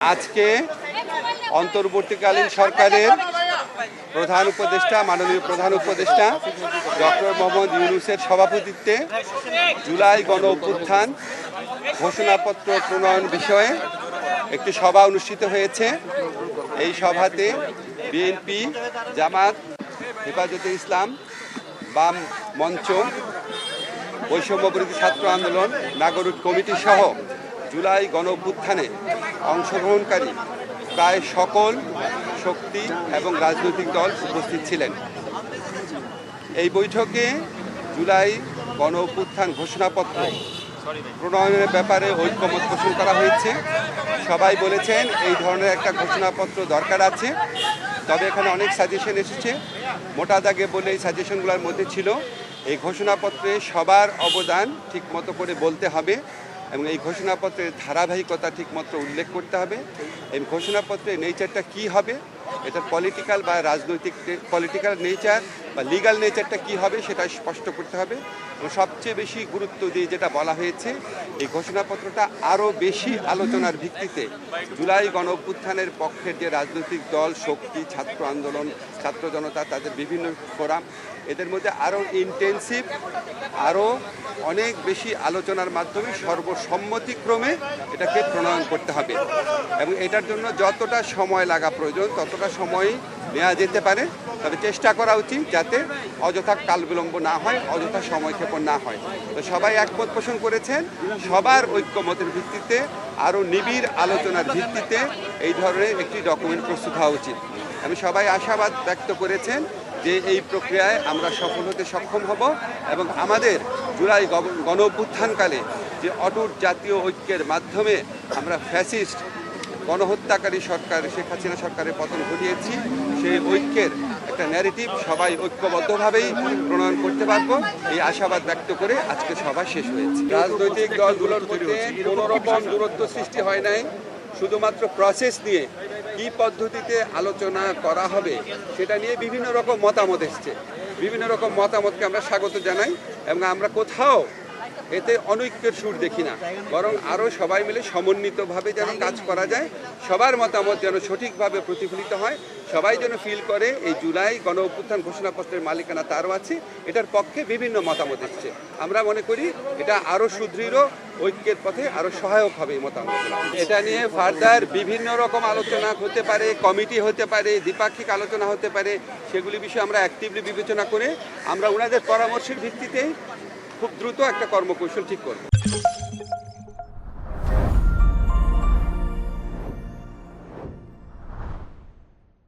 আজকে অন্তর্বর্তীকালীন সরকারের প্রধান উপদেষ্টা মাননীয় প্রধান উপদেষ্টা ডক্টর মোহাম্মদ ইউনূসের সভাপতিত্বে জুলাই গণ অভ্যুত্থান ঘোষণাপত্র প্রণয়ন বিষয়ে একটি সভা অনুষ্ঠিত হয়েছে। এই সভাতে বিএনপি, জামাত, হেফাজতে ইসলাম, বাম মঞ্চ, বৈষম্যবিরোধী ছাত্র আন্দোলন, নাগরিক কমিটি সহ জুলাই গণ অভ্যুত্থানে অংশগ্রহণকারী প্রায় সকল শক্তি এবং রাজনৈতিক দল উপস্থিত ছিলেন। এই বৈঠকে জুলাই গণ অভ্যুত্থান ঘোষণাপত্র প্রণয়নের ব্যাপারে ঐক্যমত পোষণ করা হয়েছে। সবাই বলেছেন এই ধরনের একটা ঘোষণাপত্র দরকার আছে, তবে এখানে অনেক সাজেশন এসেছে। মোটা দাগে বলে এই সাজেশনগুলোর মধ্যে ছিল এই ঘোষণাপত্রে সবার অবদান ঠিকমতো করে বলতে হবে এবং এই ঘোষণাপত্রের ধারাবাহিকতা ঠিকমতো উল্লেখ করতে হবে। এই ঘোষণাপত্রের নেচারটা কী হবে, এটার পলিটিক্যাল বা রাজনৈতিক পলিটিক্যাল নেচার বা লিগ্যাল নেচারটা কী হবে সেটা স্পষ্ট করতে হবে। এবং সবচেয়ে বেশি গুরুত্ব দিয়ে যেটা বলা হয়েছে, এই ঘোষণাপত্রটা আরও বেশি আলোচনার ভিত্তিতে জুলাই গণ অভ্যুত্থানের পক্ষের যে রাজনৈতিক দল, শক্তি, ছাত্র আন্দোলন, ছাত্র জনতা, তাদের বিভিন্ন ফোরাম, এদের মধ্যে আরও ইন্টেন্সিভ, আরও অনেক বেশি আলোচনার মাধ্যমে সর্বসম্মতিক্রমে এটাকে প্রণয়ন করতে হবে এবং এটার জন্য যতটা সময় লাগা প্রয়োজন ততটা সময় নেওয়া যেতে পারে, তবে চেষ্টা করা উচিত যাতে অযথা কালবিলম্ব না হয়, অযথা সময়ক্ষেপণ না হয়। তো সবাই একমত পোষণ করেছেন সবার ঐক্যমতের ভিত্তিতে আরও নিবিড় আলোচনার ভিত্তিতে এই ধরনের একটি ডকুমেন্ট প্রস্তুত হওয়া উচিত। আমি সবাই আশাবাদ ব্যক্ত করেছেন যে এই প্রক্রিয়ায় আমরা সফল হতে সক্ষম হব এবং আমাদের জুলাই গণ অভ্যুত্থানকালে যে অটুট জাতীয় ঐক্যের মাধ্যমে আমরা ফ্যাসিস্ট গণহত্যাকারী সরকার শেখ হাসিনা সরকারের পতন ঘটিয়েছি, সেই ঐক্যের একটা ন্যারেটিভ সবাই ঐক্যবদ্ধভাবেই প্রণয়ন করতে পারবো, এই আশাবাদ ব্যক্ত করে আজকে সভা শেষ হয়েছে। রাজনৈতিক দলগুলোর মধ্যে কোনো রকম দূরত্ব সৃষ্টি হয় নাই, শুধুমাত্র প্রসেস নিয়ে কী পদ্ধতিতে আলোচনা করা হবে সেটা নিয়ে বিভিন্ন রকম মতামত এসছে। বিভিন্ন রকম মতামতকে আমরা স্বাগত জানাই এবং আমরা কোথাও এতে অনৈক্যের সুর দেখি না, বরং আরও সবাই মিলে সমন্বিতভাবে যেন কাজ করা যায়, সবার মতামত যেন সঠিকভাবে প্রতিফলিত হয়, সবাই যেন ফিল করে এই জুলাই গণ অভ্যুত্থান ঘোষণাপত্রের মালিকানা তারও আছে, এটার পক্ষে বিভিন্ন মতামত এসছে। আমরা মনে করি এটা আরও সুদৃঢ় ঐক্যের পথে আরও সহায়ক হবে এই মতামত। এটা নিয়ে ফার্দার বিভিন্ন রকম আলোচনা হতে পারে, কমিটি হতে পারে, দ্বিপাক্ষিক আলোচনা হতে পারে, সেগুলি বিষয়ে আমরা অ্যাক্টিভলি বিবেচনা করে আমরা ওনাদের পরামর্শের ভিত্তিতে খুব দ্রুত একটা কর্মকৌশল ঠিক করব।